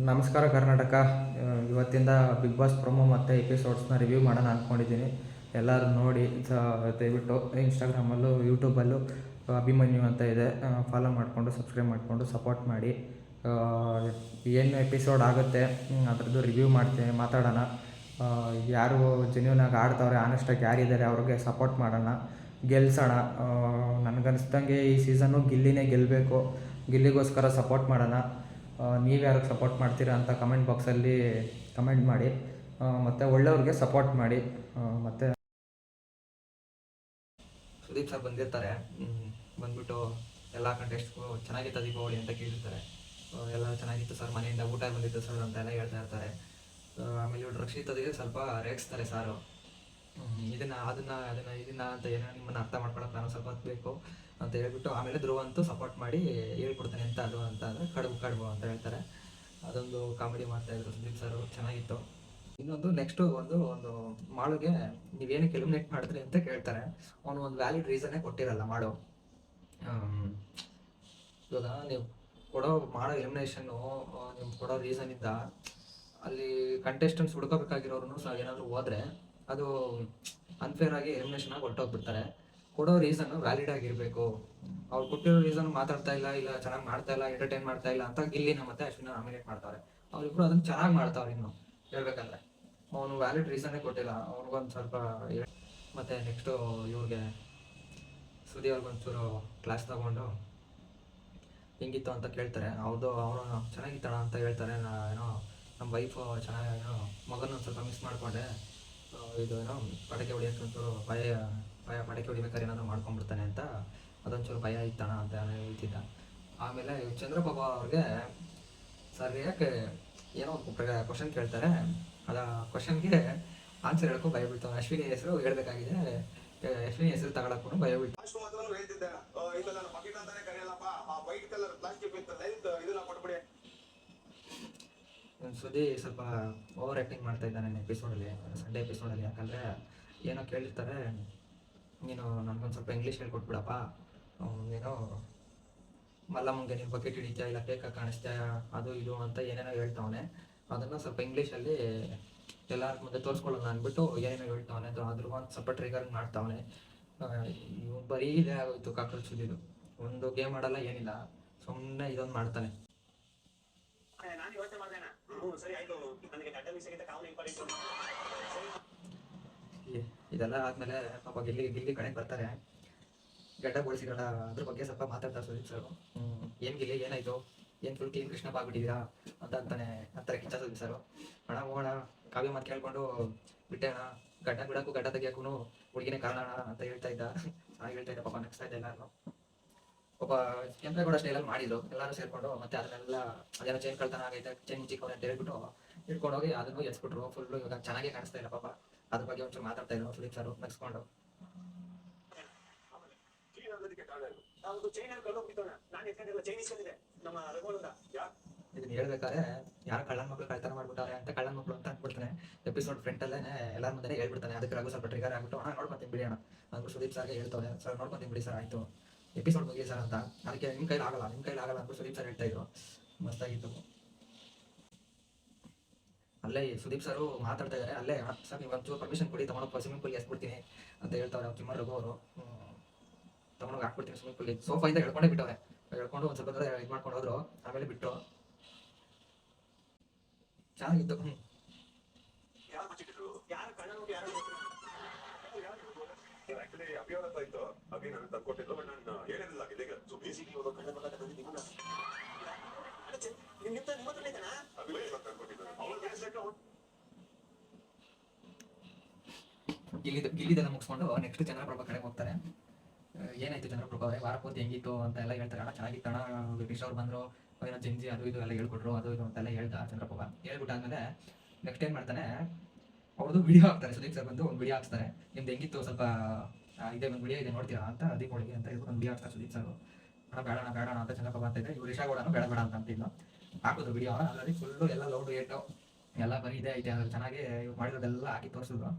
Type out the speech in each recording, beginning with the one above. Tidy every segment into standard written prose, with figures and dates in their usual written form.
ನಮಸ್ಕಾರ ಕರ್ನಾಟಕ. ಇವತ್ತಿಂದ big boss promo ಮತ್ತು ಎಪಿಸೋಡ್ಸ್ನ ರಿವ್ಯೂ ಮಾಡೋಣ ಅಂದ್ಕೊಂಡಿದ್ದೀನಿ. ಎಲ್ಲರೂ ನೋಡಿ ದಯವಿಟ್ಟು ಇನ್ಸ್ಟಾಗ್ರಾಮಲ್ಲೂ ಯೂಟ್ಯೂಬಲ್ಲೂ ಅಭಿಮನ್ಯು ಅಂತ ಇದೆ, ಫಾಲೋ ಮಾಡಿಕೊಂಡು ಸಬ್ಸ್ಕ್ರೈಬ್ ಮಾಡಿಕೊಂಡು ಸಪೋರ್ಟ್ ಮಾಡಿ. ಏನು ಎಪಿಸೋಡ್ ಆಗುತ್ತೆ ಅದರದ್ದು ರಿವ್ಯೂ ಮಾಡ್ತೀನಿ, ಮಾತಾಡೋಣ. ಯಾರು ಜೆನ್ಯೂನಾಗಿ ಆಡ್ತವ್ರೆ, ಆನೆಸ್ಟಾಗಿ ಯಾರಿದ್ದಾರೆ ಅವ್ರಿಗೆ ಸಪೋರ್ಟ್ ಮಾಡೋಣ, ಗೆಲ್ಸೋಣ. ನನಗನ್ನಿಸ್ದಂಗೆ ಈ ಸೀಸನ್ನು ಗಿಲ್ಲಿನೇ ಗೆಲ್ಲಬೇಕು, ಗಿಲ್ಲಿಗೋಸ್ಕರ ಸಪೋರ್ಟ್ ಮಾಡೋಣ. ನೀವು ಯಾರಿಗೆ ಸಪೋರ್ಟ್ ಮಾಡ್ತೀರಾ ಅಂತ ಕಮೆಂಟ್ ಬಾಕ್ಸಲ್ಲಿ ಕಮೆಂಟ್ ಮಾಡಿ, ಮತ್ತು ಒಳ್ಳೆಯವ್ರಿಗೆ ಸಪೋರ್ಟ್ ಮಾಡಿ. ಮತ್ತು ಸುದೀಪ್ ಸರ್ ಬಂದಿರ್ತಾರೆ, ಬಂದ್ಬಿಟ್ಟು ಎಲ್ಲ ಕಂಟೆಸ್ಟ್ಗಳು ಚೆನ್ನಾಗಿತ್ತು ದೀಪಾವಳಿ ಅಂತ ಕೇಳಿರ್ತಾರೆ. ಎಲ್ಲ ಚೆನ್ನಾಗಿತ್ತು ಸರ್, ಮನೆಯಿಂದ ಊಟ ಬಂದಿತ್ತು ಸರ್ ಅಂತೆಲ್ಲ ಹೇಳ್ತಾ ಇರ್ತಾರೆ. ಆಮೇಲೆ ಇವ್ರು ರಕ್ಷಿತದಿಗೆ ಸ್ವಲ್ಪ ರೇಗಿಸ್ತಾರೆ ಸಾರು, ಇದನ್ನ ಅಂತ ಏನೋ ನಿಮ್ಮನ್ನು ಅರ್ಥ ಮಾಡ್ಕೊಳಕ್ಕೆ ನಾನು ಸ್ವಲ್ಪ ಬೇಕು ಅಂತ ಹೇಳ್ಬಿಟ್ಟು, ಆಮೇಲೆ ಧ್ರುವ ಅಂತೂ ಸಪೋರ್ಟ್ ಮಾಡಿ ಹೇಳ್ಕೊಡ್ತಾನೆ ಅಂತ ಅದು ಅಂತ ಅಂದರೆ ಕಡುಬು ಅಂತ ಹೇಳ್ತಾರೆ. ಅದೊಂದು ಕಾಮಿಡಿ ಮಾಡ್ತಾಯಿದ್ರು ಸುದೀಪ್ ಸರು, ಚೆನ್ನಾಗಿತ್ತು. ಇನ್ನೊಂದು ನೆಕ್ಸ್ಟು ಒಂದು ಮಾಳುಗೆ ನೀವೇನಕ್ಕೆ ಎಲಿಮಿನೇಟ್ ಮಾಡಿದ್ರಿ ಅಂತ ಕೇಳ್ತಾರೆ. ಅವನು ಒಂದು ವ್ಯಾಲಿಡ್ ರೀಸನ್ನೇ ಕೊಟ್ಟಿರಲ್ಲ ಮಾಡು. ಇವಾಗ ನೀವು ಮಾಡೋ ಎಲಿಮಿನೇಷನ್ನು ನೀವು ಕೊಡೋ ರೀಸನಿಂದ ಅಲ್ಲಿ ಕಂಟೆಸ್ಟೆಂಟ್ಸ್ ಹುಡ್ಕೋಬೇಕಾಗಿರೋರು ಸಹ ಏನಾದರೂ ಹೋದರೆ ಅದು ಅನ್ಫೇರ್ ಆಗಿ ಎಲಿಮಿನೇಷನ್ ಆಗಿ ಹೊರಟೋಗ್ಬಿಡ್ತಾರೆ. ಕೊಡೋ ರೀಸನ್ ವ್ಯಾಲಿಡ್ ಆಗಿರಬೇಕು. ಅವ್ರು ಕೊಟ್ಟಿರೋ ರೀಸನ್ ಮಾತಾಡ್ತಾ ಇಲ್ಲ ಚೆನ್ನಾಗಿ ಮಾಡ್ತಾ ಇಲ್ಲ, ಎಂಟರ್ಟೈನ್ ಮಾಡ್ತಾ ಇಲ್ಲ ಅಂತ ಗಿಲ್ಲಿನ ಮತ್ತೆ ಅಶ್ವಿನ ನಾಮಿನೇಟ್ ಮಾಡ್ತಾರೆ. ಅವ್ರಿಬ್ರು ಅದನ್ನ ಚೆನ್ನಾಗಿ ಮಾಡ್ತಾವ್ರೆ. ಇನ್ನು ಹೇಳ್ಬೇಕಂದ್ರೆ ಅವನು ವ್ಯಾಲಿಡ್ ರೀಸನ್ನೇ ಕೊಟ್ಟಿಲ್ಲ, ಅವ್ರಿಗೊಂದು ಸ್ವಲ್ಪ. ಮತ್ತೆ ನೆಕ್ಸ್ಟು ಇವ್ರಿಗೆ ಸುದಿ ಅವ್ರಿಗೊಂಚೂರು ಕ್ಲಾಸ್ ತಗೊಂಡು ಹೆಂಗಿತ್ತು ಅಂತ ಕೇಳ್ತಾರೆ. ಅವರು ಚೆನ್ನಾಗಿತ್ತಣ ಅಂತ ಹೇಳ್ತಾರೆ. ಏನೋ ನಮ್ಮ ವೈಫು ಚೆನ್ನಾಗಿ ಏನೋ ಮಗನ ಒಂದು ಸ್ವಲ್ಪ ಮಿಸ್ ಮಾಡಿಕೊಂಡೆ, ಇದು ಏನೋ ಪಟಾಕಿ ಹೊಡಿಯೋಕ್ಕೆ ಒಂಚೂರು ಭಯ ಪಟಾಕಿ ಹೊಡಿಬೇಕಾದ್ರೆ ಏನಾದರೂ ಮಾಡ್ಕೊಂಡ್ಬಿಡ್ತಾನೆ ಅಂತ ಅದೊಂಚೂರು ಭಯ ಇತ್ತಣ ಅಂತ ಹೇಳ್ತಿದ್ದ. ಆಮೇಲೆ ಚಂದ್ರಪ್ರಭಾ ಅವ್ರಿಗೆ ಸರಿಯಾಗಿ ಏನೋ ಕ್ವಶನ್ ಕೇಳ್ತಾರೆ. ಅದ ಕ್ವಶನ್ಗೆ ಆನ್ಸರ್ ಹೇಳ್ಕೊಂಡು ಭಯ ಬೀಳ್ತಾವೆ. ಅಶ್ವಿನಿ ಹೆಸರು ಹೇಳ್ಬೇಕಾಗಿದೆ, ಅಶ್ವಿನಿ ಹೆಸರು ತಗೊಳಕ್ಕೂ ಭಯ ಬೀಳ್ತಾವೆ. ಸುದ್ದಿ ಸ್ವಲ್ಪ ಓವರ್ ಆ್ಯಕ್ಟಿಂಗ್ ಮಾಡ್ತಾ ಇದ್ದಾನೆ ಎಪಿಸೋಡಲ್ಲಿ, ಸಂಡೇ ಎಪಿಸೋಡಲ್ಲಿ. ಯಾಕಂದರೆ ಏನೋ ಕೇಳಿರ್ತಾರೆ, ನೀನು ನನಗೊಂದು ಸ್ವಲ್ಪ ಇಂಗ್ಲೀಷ್ ಹೇಳ್ಕೊಟ್ಬಿಡಪ್ಪ, ಏನೋ ಮಲ್ಲಮ್ಮಂಗೆ ನೀನು ಬಕೆಟ್ ಹಿಡಿತೀಯ ಇಲ್ಲ ಕೇಕ ಕಾಣಿಸ್ತೀಯ ಅದು ಇದು ಅಂತ ಏನೇನೋ ಹೇಳ್ತಾವನೆ. ಅದನ್ನು ಸ್ವಲ್ಪ ಇಂಗ್ಲೀಷಲ್ಲಿ ಎಲ್ಲರ ಮುಂದೆ ತೋರಿಸ್ಕೊಳ್ಳೋಣ ಅಂದ್ಬಿಟ್ಟು ಏನೇನೋ ಹೇಳ್ತಾವನೆ. ಅದ್ರ ಒಂದು ಸ್ವಲ್ಪ ಟ್ರಿಗರ್ ಮಾಡ್ತಾವನೆ. ಬರೀ ಇದೇ ಆಗೋಯ್ತು ಕಾಕ್ರೋಚ್ ಸುದ್ದಿದು. ಒಂದು ಗೇಮ್ ಆಡಲ್ಲ, ಏನಿಲ್ಲ, ಸುಮ್ಮನೆ ಇದೊಂದು ಮಾಡ್ತಾನೆ. ಇದೆಲ್ಲ ಆದ್ಮೇಲೆ ಪಾಪ ಗಿಲ್ಲಿ ಕಡೆ ಬರ್ತಾರೆ. ಗಡ್ಡ ಬೋಳಿಸಿಗಡ ಅದ್ರ ಬಗ್ಗೆ ಸ್ವಲ್ಪ ಮಾತಾಡ್ತಾರೆ ಸುದೀಪ್ ಸರ್. ಏನ್ ಗಿಲ್ಲಿ ಏನಾಯ್ತು, ಏನ್ ಫುಲ್ ಕ್ಲೀನ್ ಕೃಷ್ಣ ಆಗ್ಬಿಟ್ಟಿದ್ದೀರಾ ಅಂತಾನೆ ಅಂತಾರೆ ಕಿಚ್ಚ ಸುದೀಪ್ ಸರ್. ಹಣ ಹೋಗೋಣ ಕಾವ್ಯ ಮಾತು ಕೇಳ್ಕೊಂಡು ಬಿಟ್ಟೆಣ, ಗಡ್ಡ ಬಿಡಕ್ಕೂ ಗಡ್ಡ ತೆಗಿಯಕ್ಕೂ ಹುಡುಗಿನೇ ಕಾರಣ ಅಂತ ಹೇಳ್ತಾ ಇದ್ದ. ಚೆನ್ನಾಗಿ ಹೇಳ್ತಾ ಇದ್ದ ಪಾಪ, ನಗ್ಸ್ತಾ ಇದ್ದ ಎಲ್ಲಾರು. ಒಬ್ಬ ಕೆಂಪೇಗೌಡ ಸ್ಟೈಲಲ್ಲಿ ಮಾಡಿದ್ರು ಎಲ್ಲರೂ ಸೇರ್ಕೊಂಡು. ಮತ್ತೆ ಅದನ್ನೆಲ್ಲ ಅದೇನೋ ಚೈನ್ ಕಳ್ತನ ಆಗೈತೆ, ಚೈನ್ ಮುಚ್ಚಿಕವ್ರೆ ಅಂತ ಹೇಳ್ಬಿಟ್ಟು ಹಿಡ್ಕೊಂಡು ಹೋಗಿ ಅದನ್ನು ಎಸ್ಬಿಟ್ರು. ಫುಲ್ಲು ಇವಾಗ ಚೆನ್ನಾಗೇ ಕಾಣಿಸ್ತಾ ಇಲ್ಲ ಪಾಪ. ಅದ್ರ ಬಗ್ಗೆ ಒಂಚೂರು ಮಾತಾಡ್ತಾ ಇದ್ರು ಸುದೀಪ್ ಸರ್ ನಗ್ಸ್ಕೊಂಡು. ಇದನ್ನ ಹೇಳ್ಬೇಕಾದ್ರೆ ಯಾರು ಕಳ್ಳನ ಮಕ್ಳು ಕಳ್ತನ ಮಾಡ್ಬಿಟ್ಟಾರೆ ಅಂತ ಕಳ್ಳನ ಮಕ್ಳು ಅಂತ ಅಂದ್ಬಿಡ್ತಾನೆ. ಎಪಿಸೋಡ್ ಫ್ರಂಟಲ್ಲೇ ಎಲ್ಲರ ಮುಂದೆ ಹೇಳ್ಬಿಡ್ತಾನೆ. ಅದಕ್ಕೆ ರಘು ಸ್ವಲ್ಪ ಟ್ರಿಗರ್ ಆಗ್ಬಿಟ್ಟು ನೋಡ್ಕೊಂತೀನಿ ಬಿಡಿ ಅಣ್ಣ ಅಂದ್ಬಿಟ್ಟು ಸುದೀಪ್ ಸರ್ಗೆ ಹೇಳ್ತವ್ರೆ. ಸರ್ ನೋಡ್ಕೊಂತೀನಿ ಬಿಡಿ ಸರ್, ಆಯ್ತು ಎಪಿಸೋಡ್ ಮುಗಿ ಸರ್ ಅಂತ. ಅದಕ್ಕೆ ನಿಮ್ಮ ಕೈಲಿ ಆಗಲ್ಲ ಅಂದ್ಬಿಟ್ಟು ಸುದೀಪ್ ಸರ್ ಹೇಳ್ತಾ ಇದ್ರು. ಮಸ್ತಾಗಿತ್ತು. ಅಲ್ಲೇ ಸುದೀಪ್ ಸರ್ ಮಾತಾಡ್ತಾ ಇದ್ದಾರೆ. ಅಲ್ಲೇ ಸರ್ ನೀವು ಒಂಚೂರು ಪರ್ಮಿಷನ್ ಕೊಡಿ, ತಗೊಂಡೋಗಿ ಸ್ವಿಮ್ಮಿಂಗ್ ಪೂಲ್ಗೆ ಎಸ್ಬಿಡ್ತೀನಿ ಅಂತ ಹೇಳ್ತಾವ್ರೆ. ಅವ್ರು ಚಿಮ್ಮ ರಘು ಅವರು ತಗೊಂಡೋಗಿ ಹಾಕ್ಬಿಡ್ತೀನಿ ಸ್ವಿಮ್ಮಿಂಗ್ ಪೂಲ್ಗೆ. ಸೋಫಾಯಿಂದ ಹೇಳ್ಕೊಂಡೇ ಬಿಟ್ಟವ್ರೆ. ಹೇಳ್ಕೊಂಡು ಒಂದು ಸ್ವಲ್ಪ ಇದು ಮಾಡ್ಕೊಂಡು ಹೋದ್ರು. ಆಮೇಲೆ ಬಿಟ್ಟು ಚೆನ್ನಾಗಿತ್ತು. ಗಿಲ್ಲಿದೆಲ್ಲ ಮುಗಿಸ್ಕೊಂಡು ನೆಕ್ಸ್ಟ್ ಚಂದ್ರಪ್ರಭಾ ಕಡೆಗೆ ಹೋಗ್ತಾರೆ. ಏನಾಯ್ತು ಚಂದ್ರಪ್ರಭಾ ಅವರೇ, ವಾರ ಪೂರ್ತಿ ಹೆಂಗಿತ್ತು ಅಂತ ಎಲ್ಲ ಹೇಳ್ತಾರೆ. ಅಣ್ಣ ಚೆನ್ನಾಗಿತ್ತಣ, ಬ್ರಿಟಿಷ್ ಅವ್ರು ಬಂದರು, ಏನೋ ಜಂಜಿ ಅದು ಇದು ಎಲ್ಲ ಹೇಳ್ಕೊಟ್ರು, ಅದು ಇದು ಅಂತೆಲ್ಲ ಹೇಳ್ದ ಚಂದ್ರಪ್ರಭಾ. ಹೇಳ್ಬಿಟ್ಟಾದ್ಮೇಲೆ ನೆಕ್ಸ್ಟ್ ಏನು ಮಾಡ್ತಾನೆ, ಅವ್ರದ್ದು ವಿಡಿಯೋ ಹಾಕ್ತಾರೆ. ಸುದೀಪ್ ಸರ್ ಬಂದು ಒಂದು ವಿಡಿಯೋ ಹಾಕ್ತಾರೆ. ನಿಮ್ದು ಹೆಂಗಿತ್ತು ಸ್ವಲ್ಪ ಇದೇ ಒಂದು ವಿಡಿಯೋ ಇದೆ ನೋಡ್ತೀರಾ ಅಂತ ದೀಪಾವಳಿಗೆ ಅಂತ ಹೇಳ್ಬಿಟ್ಟು ಒಂದು ವಿಡಿಯೋ ಹಾಕ್ತಾರೆ ಸುದೀಪ್ ಸರ್. ಬೇಡ ಅಂತ ಚಂದ್ರಪ್ರಭಾ ಅಂತ ಇದ್ರೆ, ಇವ್ರು ಇಷ್ಟ ಬೇಡ ಅಂತ ಅಂತಿಲ್ಲ. ಹಾಕೋದು ವಿಡಿಯೋ. ಅದರಲ್ಲಿ ಫುಲ್ಲು ಎಲ್ಲ ಲೌಡು ಏಟು ಎಲ್ಲ ಬರೀ ಇದೆ ಐತೆ. ಅದ್ರಲ್ಲಿ ಚೆನ್ನಾಗಿ ಇವ್ರು ಮಾಡಿರೋದೆಲ್ಲ ಹಾಕಿ ತೋರಿಸಿದ್ರು.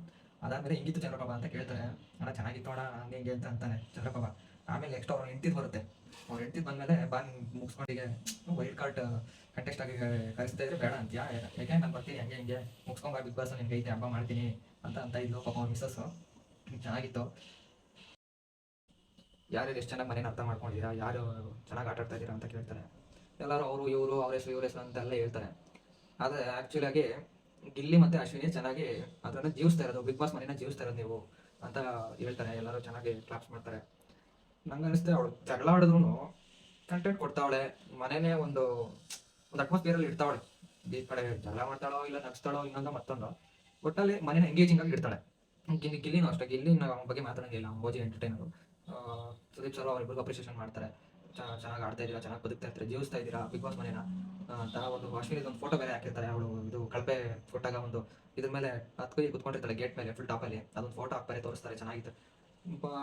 ಅದಾದ್ಮೇಲೆ ಹೆಂಗಿತ್ತು ಚಂದ್ರಪ್ರಭಾ ಅಂತ ಕೇಳ್ತಾರೆ. ಅಣ್ಣ ಚೆನ್ನಾಗಿತ್ತು ಅಣ್ಣ ಹಂಗೆ ಅಂತ ಅಂತಾನೆ ಚಂದ್ರಪ್ರಭಾ. ಆಮೇಲೆ ನೆಕ್ಸ್ಟ್ ಅವ್ರು ಹೆಂಡ್ತಿದ್ ಬರುತ್ತೆ. ಅವ್ರು ಹೆಂಡ್ತಿದ್ ಬಂದಮೇಲೆ ಮುಗಿಸ್ಕೊಂಡಿಗೆ ವೈಲ್ಡ್ ಕಾರ್ಡ್ ಕಂಟೆಸ್ಟ್ ಆಗಿ ಕರೆಸ್ತಾ ಇದ್ರೆ ಬೇಡ ಅಂತೀಯಾ, ಯಾಕೆ ನಾನು ಬರ್ತೀನಿ ಹಂಗೆ ಹಿಂಗೆ ಮುಗಿಸ್ಕೊಂಬ ಬಿಗ್ ಬಾಸ್ ನಿನ್ಗೆ ಐತೆ ಹಬ್ಬ ಮಾಡ್ತೀನಿ ಅಂತ ಇದ್ಲು ಪಾಪ ಮಿಸ್ಸಸ್ಸು. ಚೆನ್ನಾಗಿತ್ತು. ಯಾರು ಎಷ್ಟು ಚೆನ್ನಾಗಿ ಮನೇನ ಅರ್ಥ ಮಾಡ್ಕೊಂಡಿದ್ದೀರಾ, ಯಾರು ಚೆನ್ನಾಗಿ ಆಟ ಆಡ್ತಾ ಇದ್ದೀರಾ ಅಂತ ಕೇಳ್ತಾರೆ. ಎಲ್ಲರೂ ಅವರು ಇವರು ಅವ್ರ ಹೆಸರು ಇವ್ರ ಹೆಸರು ಅಂತೆಲ್ಲ ಹೇಳ್ತಾರೆ. ಆದರೆ ಆ್ಯಕ್ಚುಲಾಗಿ ಗಿಲ್ಲಿ ಮತ್ತು ಅಶ್ವಿನಿ ಚೆನ್ನಾಗಿ ಅದನ್ನು ಜೀವಿಸ್ತಾ ಇರೋದು, ಬಿಗ್ ಬಾಸ್ ಮನೇನ ಜೀವಿಸ್ತಾ ಇರೋದು ನೀವು ಅಂತ ಹೇಳ್ತಾರೆ. ಎಲ್ಲರೂ ಚೆನ್ನಾಗಿ ಕ್ಲಾಪ್ಸ್ ಮಾಡ್ತಾರೆ. ನಂಗೆ ಅನಿಸುತ್ತೆ ಅವಳು ಜಗಳ ಆಡಿದ್ರು ಕಂಟೆಂಟ್ ಕೊಡ್ತಾವಳೆ, ಮನೇನೇ ಒಂದು ಅಟ್ಮಾಸ್ಫಿಯರಲ್ಲಿ ಇಡ್ತಾವಳೆ. ಈ ಕಡೆ ಜಗಳ ಮಾಡ್ತಾಳೋ ಇಲ್ಲ ನಗಿಸ್ತಾಳೋ ಇನ್ನೊಂದು ಮತ್ತೊಂದು, ಒಟ್ಟಲ್ಲಿ ಮನೇನ ಎಂಗೇಜಿಂಗ್ ಆಗಿ ಇಡ್ತಾಳೆ. ಗಿಲ್ಲಿನೂ ಅಷ್ಟೇ, ಗಿಲ್ಲಿನ ಅವನ ಬಗ್ಗೆ ಮಾತಾಡೋಂಗಿಲ್ಲ, ಅಂಬೋಜಿ ಎಂಟರ್ಟೈನರು. ಸುದೀಪ್ ಸರ್ ಅವರಿಬ್ಬರಿಗೂ ಅಪ್ರಿಷಿಯೇಷನ್ ಮಾಡ್ತಾರೆ. ಚೆನ್ನಾಗಿ ಆಡ್ತಾ ಇದ್ದೀರಾ, ಚೆನ್ನಾಗಿ ಬದುಕ್ತಾ ಇರ್ತಾರೆ, ಜೀವಿಸ್ತಾ ಇದ್ದೀರಾ ಬಿಗ್ ಬಾಸ್ ಮನೇನ ಅಂತ. ಒಂದು ಅಶ್ವಿನಿ ಒಂದು ಫೋಟೋ ಬೇರೆ ಹಾಕಿರ್ತಾರೆ. ಅವಳು ಇದು ಕಳಪೆ ಕೊಟ್ಟಾಗ ಒಂದು ಇದ್ರ ಮೇಲೆ ಹತ್ಕೊ ಕುತ್ಕೊಂಡಿರ್ತಾಳೆ ಗೇಟ್ ಮೇಲೆ ಫುಲ್ ಟಾಪಲ್ಲಿ, ಅದೊಂದು ಫೋಟೋ ಹಾಕ್ತಾರೆ, ತೋರಿಸ್ತಾರೆ. ಚೆನ್ನಾಗಿತ್ತು.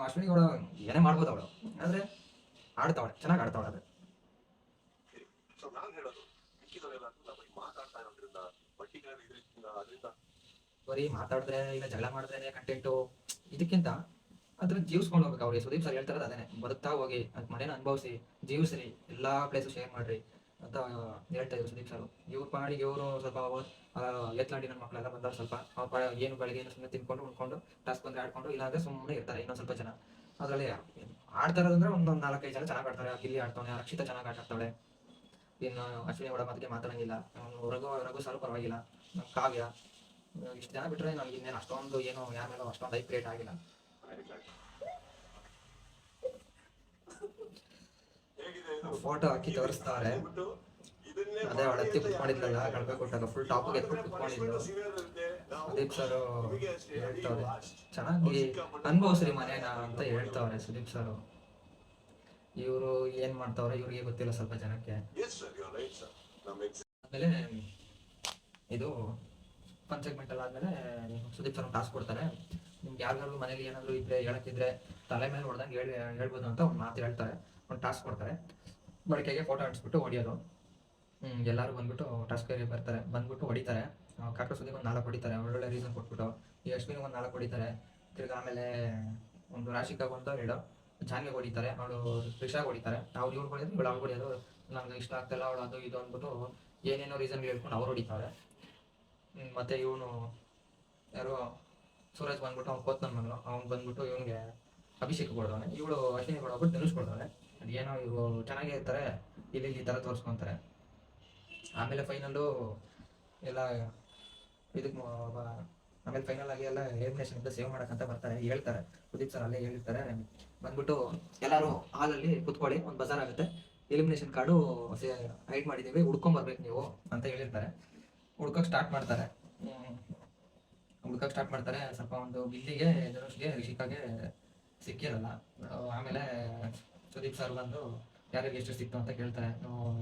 ಅಶ್ವಿನಿ ಅವಳು ಏನೇ ಮಾಡ್ಬೋದು ಅವಳು, ಆದರೆ ಆಡ್ತಾವಳೆ, ಚೆನ್ನಾಗಿ ಆಡ್ತಾವಳೆ. ಅದು ಬರೀ ಮಾತಾಡಿದ್ರೆ ಇಲ್ಲ ಜಗಳ ಮಾಡಿದ್ರೆ ಕಂಟೆಂಟು, ಇದಕ್ಕಿಂತ ಅದ್ರ ಜೀವಿಸ್ಕೊಂಡು ಹೋಗ್ಬೇಕು. ಅವ್ರಿಗೆ ಸುದೀಪ್ ಸರ್ ಹೇಳ್ತಾರದು ಅದೇನೆ, ಬದುಕ್ತಾ ಹೋಗಿ ಅದ್ ಮನೇನ ಅನುಭವಿಸಿ ಜೀವಿಸ್ರಿ, ಎಲ್ಲಾ ಪ್ಲೇಸು ಶೇರ್ ಮಾಡ್ರಿ ಅಂತ ಹೇಳ್ತಾ ಇದ್ರು ಸುದೀಪ್ ಸರ್. ಇವ್ರ ಪಾಡಿಗೆ ಇವರು ಸ್ವಲ್ಪ ಎತ್ಲಾಂಡಿ ನನ್ನ ಮಕ್ಕಳೆಲ್ಲ ಬಂದವ್ರು ಸ್ವಲ್ಪ ಅವ್ರ ಪಾಡ ಏನು ಬೆಳಗ್ಗೆ ಏನು ಸುಮ್ಮನೆ ತಿನ್ಕೊಂಡು ಉಣ್ಕೊಂಡು ಟಾಸ್ಕ್ ಬಂದ್ರೆ ಆಡ್ಕೊಂಡು, ಇಲ್ಲಾಂದ್ರೆ ಸುಮ್ಮನೆ ಇರ್ತಾರೆ ಇನ್ನೊಂದು ಸ್ವಲ್ಪ ಜನ. ಅದರಲ್ಲಿ ಆಡ್ತಾ ಇರೋದಂದ್ರೆ ಒಂದೊಂದು 4-5 ಜನ ಚೆನ್ನಾಗಿ ಆಡ್ತಾರೆ. ಗಿಲ್ಲಿ ಆಡ್ತಾನೆ, ರಕ್ಷಿತಾ ಚೆನ್ನಾಗಿ ಆಡ್ತಾಳೆ, ಇನ್ನು ಅಶ್ವಿನಿ ಕೂಡ ಮತ್ತೆ ಮಾತಾಡಂಗಿಲ್ಲ, ರಘು ಸರ್ ಪರವಾಗಿಲ್ಲ, ಕಾವ್ಯ, ಇಷ್ಟು ಜನ ಬಿಟ್ಟರೆ ನನಗೆ ಇನ್ನೇನು ಅಷ್ಟೊಂದು ಏನು ಯಾರ ಮೇಲೂ ಅಷ್ಟೊಂದು ಹೈ ಕ್ರಿಯೇಟ್ ಆಗಿಲ್ಲ. ಫೋಟೋ ಹಾಕಿ ತೋರಿಸ್ತಾರೆ. ಅದೇ ಅವಳ ಎತ್ತಿ ಕುತ್ಕೊಂಡಿದ್ಲಲ್ಲ ಗಣಪ ಕೊಟ್ಟಾಗ ಫುಲ್ ಟಾಪಿಗೆ ಎತ್ಕೊಂಡು ಕುತ್ಕೊಂಡಿದ್ಲು. ಸುದೀಪ್ ಸರ್ ಹೇಳ್ತಾವ್ರೆ ಚೆನ್ನಾಗಿ ಅನುಭವಿಸ್ರಿ ಮನೇನ ಅಂತ ಹೇಳ್ತಾವ್ರೆ ಸುದೀಪ್ ಸರ್. ಇವರು ಏನ್ ಮಾಡ್ತಾವ್ರೆ ಇವ್ರಿಗೆ ಗೊತ್ತಿಲ್ಲ ಸ್ವಲ್ಪ ಜನಕ್ಕೆ. ಆಮೇಲೆ ಇದು ಫನ್ ಸೆಗ್ಮೆಂಟ್ ಎಲ್ಲ ಆದ್ಮೇಲೆ ಸುದೀಪ್ ಸರ್ ಟಾಸ್ಕ್ ಕೊಡ್ತಾರೆ. ನಿಮ್ಗೆ ಯಾರಿಗಾದ್ರು ಮನೇಲಿ ಏನಾದ್ರು ಇದ್ರೆ ಹೇಳಕ್ಕಿದ್ರೆ ತಲೆ ಮೇಲೆ ಹೊಡೆದಂಗೆ ಹೇಳ್ಬೋದು ಅಂತ ಒಂದು ಮಾತು ಹೇಳ್ತಾರೆ. ಒಂದು ಟಾಸ್ಕ್ ಕೊಡ್ತಾರೆ, ಬಳಿಕೆಗೆ ಫೋಟೋ ಅಂಟಿಸ್ಬಿಟ್ಟು ಹೊಡಿಯೋದು. ಎಲ್ಲರೂ ಬಂದ್ಬಿಟ್ಟು ಟಾಸ್ಕ್ ಬರ್ತಾರೆ, ಬಂದ್ಬಿಟ್ಟು ಹೊಡಿತಾರೆ. ಕಾಕ ಸುದೀಪ್ ಒಂದು 4 ಹೊಡಿತಾರೆ, ಒಳ್ಳೊಳ್ಳೆ ರೀಸನ್ ಕೊಟ್ಬಿಟ್ಟು. ಈ ಅಶ್ವಿನಿ ಒಂದು 4 ಹೊಡಿತಾರೆ. ತಿರ್ಗಿ ಆಮೇಲೆ ಒಂದು ರಾಶಿಕಾಗ ಒಂದು 2, ಜಾನ್ವಿಗೆ ಹೊಡಿತಾರೆ, ಅವಳು ರಿಷಾಗ್ ಹೊಡಿತಾರೆ. ಅವ್ರು ಇವ್ರು ಹೊಡಿಯೋದು, ಇವಳು ಅವ್ಳು ಹೊಡಿಯೋದು. ನಂಗೆ ಇಷ್ಟ ಆಗ್ತಿಲ್ಲ ಅವಳು ಅದು ಇದು ಅಂದ್ಬಿಟ್ಟು ಏನೇನೋ ರೀಸನ್ ಹೇಳ್ಕೊಂಡು ಅವ್ರು ಹೊಡಿತಾರೆ. ಮತ್ತೆ ಇವನು ಯಾರೋ ಸೂರಜ್ ಬಂದ್ಬಿಟ್ಟು ಅವ್ನು ಕೋತ್ ನನ್ನ ಮಗನು, ಅವ್ನು ಬಂದ್ಬಿಟ್ಟು ಇವನಿಗೆ ಅಭಿಷೇಕ್ ಕೊಡ್ದವನೆ, ಇವಳು ಅಶ್ವಿನಿ ಕೊಡೋಗ್ಬಿಟ್ಟು ಧನುಷ್ ಕೊಡ್ದವನೆ. ಅದೇನೋ ಇವರು ಚೆನ್ನಾಗೇ ಇರ್ತಾರೆ, ಇಲ್ಲಿ ಈ ಥರ ತೋರಿಸ್ಕೊತಾರೆ. ಆಮೇಲೆ ಫೈನಲ್ಲು ಎಲ್ಲ ಇದಕ್ಕೆ ಆಮೇಲೆ ಫೈನಲ್ ಆಗಿ ಎಲ್ಲ ಎಲಿಮಿನೇಷನ್ ಇಂದ ಸೇವ್ ಮಾಡಕ್ಕಂತ ಬರ್ತಾರೆ, ಹೇಳ್ತಾರೆ ಸುದೀಪ್ ಸರ್ ಅಲ್ಲೇ ಹೇಳಿರ್ತಾರೆ. ಬಂದ್ಬಿಟ್ಟು ಎಲ್ಲರೂ ಹಾಲಲ್ಲಿ ಕುತ್ಕೊಳ್ಳಿ, ಒಂದು ಬಜಾರ್ ಆಗುತ್ತೆ, ಎಲಿಮಿನೇಷನ್ ಕಾರ್ಡು ಹೈಡ್ ಮಾಡಿದ್ದೀವಿ, ಹುಡ್ಕೊಂಬರ್ಬೇಕು ನೀವು ಅಂತ ಹೇಳಿರ್ತಾರೆ. ಹುಡ್ಕಕ್ಕೆ ಸ್ಟಾರ್ಟ್ ಮಾಡ್ತಾರೆ. ಸ್ವಲ್ಪ ಒಂದು ಗಿಲ್ಲಿಗೆ, ಧನುಷ್ಗೆ, ರಿಷಿಕಾಗೆ ಸಿಕ್ಕಿರಲ್ಲ. ಆಮೇಲೆ ಸುದೀಪ್ ಸರ್ ಬಂದು ಯಾರಿಗೆ ಎಷ್ಟು ಸಿಕ್ತು ಅಂತ ಕೇಳ್ತಾರೆ.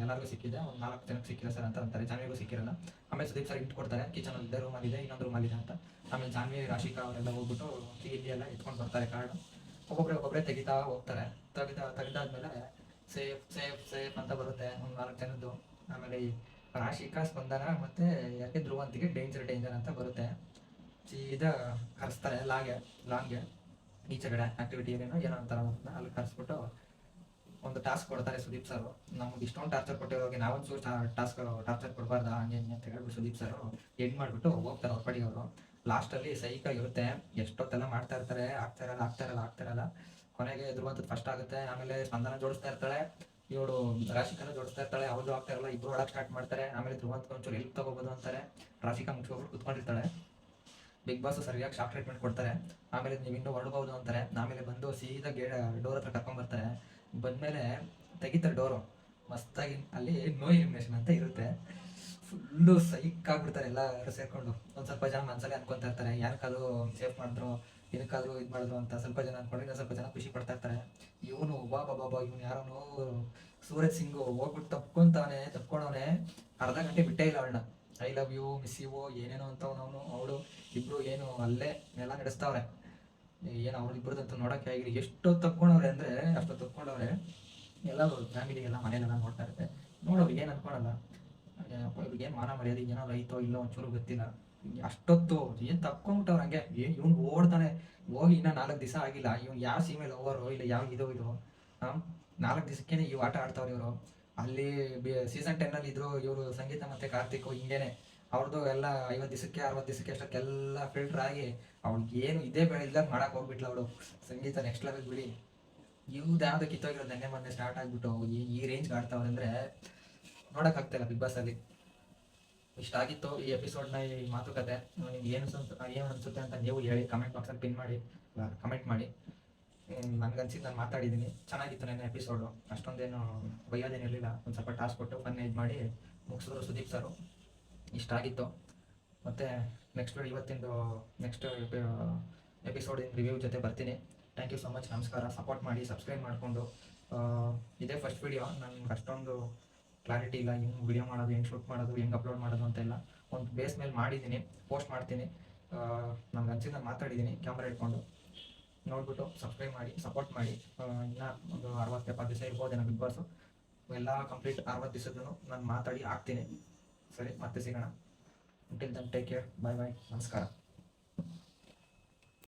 ಎಲ್ಲರಿಗೂ ಸಿಕ್ಕಿದೆ, ಒಂದು 4 ಜನಕ್ಕೆ ಸಿಕ್ಕಿಲ್ಲ ಸರ್ ಅಂತ ಅಂತಾರೆ. ಜಾನ್ವಿಗೂ ಸಿಕ್ಕಿರಲ್ಲ. ಆಮೇಲೆ ಸುದೀಪ್ ಸರ್ ಇಟ್ಕೊಡ್ತಾರೆ, ಕಿಚನ್ ಇದೆ, ರೂಮಲ್ಲಿದೆ, ಇನ್ನೊಂದು ರೂಮಲ್ಲಿದೆ ಅಂತ. ಆಮೇಲೆ ಜಾನ್ವಿ, ರಾಶಿಕಾ ಅವರೆಲ್ಲ ಹೋಗ್ಬಿಟ್ಟು ಇಲ್ಲಿ ಎಲ್ಲ ಇಟ್ಕೊಂಡು ಬರ್ತಾರೆ ಕಾರ್ಡು. ಒಬ್ಬೊಬ್ಬರೇ ತೆಗಿತಾ ಹೋಗ್ತಾರೆ. ತೆಗೆದಾದ್ಮೇಲೆ ಸೇಫ್ ಅಂತ ಬರುತ್ತೆ ಒಂದು 4 ಜನದ್ದು. ಆಮೇಲೆ ಈ ರಾಶಿಕಾ, ಸ್ಪಂದನ ಮತ್ತೆ ಯಾಕೆ ಧ್ರುವಂತಿಗೆ ಡೇಂಜರ್ ಅಂತ ಬರುತ್ತೆ. ಸೀದಾ ಕರೆಸ್ತಾರೆ ಲಾಂಗ್ಗೆ ಈಚೆ ಕಡೆ ಆಕ್ಟಿವಿಟಿ ಏನೋ ಅಂತಾರ, ಅಲ್ಲಿ ಕರೆಸ್ಬಿಟ್ಟು ಒಂದು ಟಾಸ್ಕ್ ಕೊಡ್ತಾರೆ ಸುದೀಪ್ ಸರ್. ನಮ್ಗೆ ಇಷ್ಟೊಂದು ಟಾರ್ಚರ್ ಕೊಟ್ಟಿರೋರಿಗೆ ನಾವೊಂದು ಟಾರ್ಚರ್ ಕೊಡಬಾರ್ದಾ ಹಂಗೆ ಅಂತ ಹೇಳ್ಬಿಟ್ಟು ಸುದೀಪ್ ಸರ್ ಎಂಡ್ ಮಾಡಿಬಿಟ್ಟು ಹೋಗ್ತಾರೆ ಅವ್ರ ಪಡಿಗೆ. ಅವರು ಲಾಸ್ಟಲ್ಲಿ ಸೈಕಾಗಿರುತ್ತೆ, ಎಷ್ಟೊತ್ತೆಲ್ಲ ಮಾಡ್ತಾ ಇರ್ತಾರೆ, ಆಗ್ತಾರಲ್ಲ. ಕೊನೆಗೆ ಧ್ರುವಂತದ್ದು ಫಸ್ಟ್ ಆಗುತ್ತೆ. ಆಮೇಲೆ ಸ್ಪಂದನ ಜೋಡಿಸ್ತಾ ಇರ್ತಾಳೆ, ಇವಳು ರಾಶಿಕಾನ ಜೋಡಿಸ್ತಾ ಇರ್ತಾಳೆ, ಅವ್ರು ಆಗ್ತಾ ಇರಲ್ಲ, ಇಬ್ರು ಒಳಗೆ ಸ್ಟಾರ್ಟ್ ಮಾಡ್ತಾರೆ. ಆಮೇಲೆ ಧ್ರುವಂತ ಒಂಚೂರು ಹೆಲ್ಪ್ ತಗೋಬೋದು ಅಂತಾರೆ. ರಾಶಿಕಾ ಮುಚ್ಕೊಬಿಟ್ಟು ಕುತ್ಕೊಂಡಿರ್ತಾಳೆ. ಬಿಗ್ ಬಾಸ್ ಸರಿಯಾಗಿ ಶಾಕ್ ಟ್ರೀಟ್ಮೆಂಟ್ ಕೊಡ್ತಾರೆ. ಆಮೇಲೆ ನೀವು ಇನ್ನೂ ಹೊರಡ್ಬೋದು ಅಂತಾರೆ. ಆಮೇಲೆ ಬಂದು ಸೀದಾ ಡೋರ್ ಹತ್ರ ಕರ್ಕೊಂಡ್ಬರ್ತಾರೆ. ಬಂದಮೇಲೆ ತೆಗಿತಾರೆ ಡೋರು ಮಸ್ತಾಗಿ. ಅಲ್ಲಿ ನೋ ಎಲಿಮಿನೇಷನ್ ಅಂತ ಇರುತ್ತೆ. ಫುಲ್ಲು ಸೈಕ್ ಆಗ್ಬಿಡ್ತಾರೆ ಎಲ್ಲರೂ ಸೇರ್ಕೊಂಡು. ಒಂದು ಸ್ವಲ್ಪ ಜನ ಮನಸ್ಸಲ್ಲಿ ಅನ್ಕೊತಾ ಇರ್ತಾರೆ, ಯಾರಕ್ಕಾದ್ರೂ ಸೇಫ್ ಮಾಡಿದ್ರು, ಏನಕ್ಕಾದ್ರೂ ಇದು ಮಾಡಿದ್ರು ಅಂತ. ಸ್ವಲ್ಪ ಜನ ಅನ್ಕೊಂಡ್ರೆ ಸ್ವಲ್ಪ ಜನ ಖುಷಿ ಪಡ್ತಾ ಇರ್ತಾರೆ. ಇವನು ಬಾಬಾ ಇವನು ಯಾರೋನು ಸೂರಜ್ ಸಿಂಗು ಹೋಗ್ಬಿಟ್ಟು ತಪ್ಕೊಂಡವನೇ ಅರ್ಧ ಗಂಟೆ ಬಿಟ್ಟೇ ಇಲ್ಲ ಅವಳನ್ನ. I love you, miss you ಏನೇನೋ ಅಂತವನವನು ಅವಳು ಇಬ್ರು ಏನು ಅಲ್ಲೇ ನೆಲ ನಡೆಸ್ತಾವ್ರೆ. ಏನು ಅವ್ರಿಬ್ರದಂತೂ ನೋಡೋಕೆ ಆಗಿರಿ ಎಷ್ಟು ತಪ್ಕೊಂಡವ್ರೆ ಅಂದರೆ ಅಷ್ಟು ತಪ್ಕೊಂಡವ್ರೆ. ಎಲ್ಲರೂ ಫ್ಯಾಮಿಲಿಗೆಲ್ಲ ಮನೇಲೆಲ್ಲ ನೋಡ್ತಾ ಇರುತ್ತೆ. ನೋಡೋರಿಗೆ ಏನು ಅನ್ಕೊಳಲ್ಲ, ಇವ್ರಿಗೇನು ಮಾನ ಮರ್ಯಾದೆ ಏನಾದ್ರು ಐತೋ ಇಲ್ಲೋ ಒಂಚೂರು ಗೊತ್ತಿಲ್ಲ. ಅಷ್ಟೊತ್ತು ಏನು ತಪ್ಕೊಂಡ್ಬಿಟ್ಟವ್ರು ಹಂಗೆ. ಇವ್ನು ಓಡ್ತಾನೆ ಹೋಗಿ ಇನ್ನೂ 4 ದಿವಸ ಆಗಿಲ್ಲ. ಇವ್ನು ಯಾವ ಸೀಮೆಯಲ್ಲಿ ಓವರು ಇಲ್ಲ ಯಾವ ಇದು 4 ದಿವಸಕ್ಕೇನೆ ಇವು ಆಟ ಆಡ್ತಾವ್ರೆ ಇವರು. ಅಲ್ಲಿ ಸೀಸನ್ 10 ಅಲ್ಲಿ ಇದ್ರು ಇವರು ಸಂಗೀತ ಮತ್ತೆ ಕಾರ್ತಿಕ್ ಹಿಂಗೇನೆ ಅವ್ರದ್ದು ಎಲ್ಲ 50 ದಿವಸಕ್ಕೆ 60 ದಿವಸಕ್ಕೆ ಅಷ್ಟಕ್ಕೆಲ್ಲ ಫಿಲ್ಟರ್ ಆಗಿ ಅವ್ಳಿಗೆ ಏನು ಇದೇ ಬೆಳೆದಾಗ ಮಾಡಕ್ ಹೋಗ್ಬಿಟ್ಲ ಅವಳು. ಸಂಗೀತ ನೆಕ್ಸ್ಟ್ ಲೆವೆಲ್ ಬಿಡಿ. ಇವ್ದು ಯಾವ್ದು ಕಿತ್ತೋಗಿರೋದು ನೆನ್ನೆ ಮೊನ್ನೆ ಸ್ಟಾರ್ಟ್ ಆಗ್ಬಿಟ್ಟು ಈ ರೇಂಜ್ ಆಡ್ತಾವ್ರೆ ಅಂದ್ರೆ ನೋಡಕ್ ಆಗ್ತಿಲ್ಲ ಬಿಗ್ ಬಾಸ್ ಅಲ್ಲಿ. ಇಷ್ಟ ಆಗಿತ್ತು ಈ ಎಪಿಸೋಡ್ನ, ಈ ಮಾತುಕತೆ. ನಿಮ್ಗೆ ಏನು ಅನ್ಸುತ್ತೆ ಅಂತ ನೀವು ಹೇಳಿ, ಕಮೆಂಟ್ ಬಾಕ್ಸಲ್ಲಿ ಪಿನ್ ಮಾಡಿ, ಕಮೆಂಟ್ ಮಾಡಿ. ನನ್ಗನ್ಸಿದ್ದು ನಾನು ಮಾತಾಡಿದ್ದೀನಿ, ಚೆನ್ನಾಗಿತ್ತು ನನ್ನ ಎಪಿಸೋಡು. ಅಷ್ಟೊಂದೇನು ಬೈಯೋದೇನಿರಲಿಲ್ಲ, ಒಂದು ಸ್ವಲ್ಪ ಟಾಸ್ಕ್ ಕೊಟ್ಟು ಫನ್ ಇದು ಮಾಡಿ ಮುಗಿಸಿದ್ರು ಸುದೀಪ್ ಸರು. ಇಷ್ಟ ಆಗಿತ್ತು. ಮತ್ತು ಇವತ್ತಿಂದು ನೆಕ್ಸ್ಟ್ ಎಪಿಸೋಡಿನ ರಿವ್ಯೂ ಜೊತೆ ಬರ್ತೀನಿ. Thank you so much. ನಮಸ್ಕಾರ. ಸಪೋರ್ಟ್ ಮಾಡಿ, ಸಬ್ಸ್ಕ್ರೈಬ್ ಮಾಡಿಕೊಂಡು. ಇದೇ ಫಸ್ಟ್ ವಿಡಿಯೋ, ನನಗೆ ಅಷ್ಟೊಂದು ಕ್ಲಾರಿಟಿ ಇಲ್ಲ ಹೆಂಗೆ ವಿಡಿಯೋ ಮಾಡೋದು, ಹೆಂಗೆ ಶೂಟ್ ಮಾಡೋದು, ಹೆಂಗೆ ಅಪ್ಲೋಡ್ ಮಾಡೋದು ಅಂತೆಲ್ಲ. ಒಂದು ಬೇಸ್ ಮೇಲೆ ಮಾಡಿದ್ದೀನಿ, ಪೋಸ್ಟ್ ಮಾಡ್ತೀನಿ. ನಂಗೆ ಅನ್ಸಿದ್ದು ನಾನು ಮಾತಾಡಿದ್ದೀನಿ ಕ್ಯಾಮ್ರಾ ಇಟ್ಕೊಂಡು. ನೋಡ್ಬಿಟ್ಟು ಸಬ್ಸ್ಕ್ರೈಬ್ ಮಾಡಿ, ಸಪೋರ್ಟ್ ಮಾಡಿ. ಇನ್ನೂ ಒಂದು 60-70 ದಿವಸ ಇರ್ಬೋದೇನೋ ಬಿಗ್ ಬಾಸು. ಎಲ್ಲ ಕಂಪ್ಲೀಟ್ 60 ದಿವಸದೂ ನಾನು ಮಾತಾಡಿ ಹಾಕ್ತೀನಿ. ಸರಿ, ಮತ್ತೆ ಸಿಗೋಣ. until then, take care. Bye bye. ನಮಸ್ಕಾರ.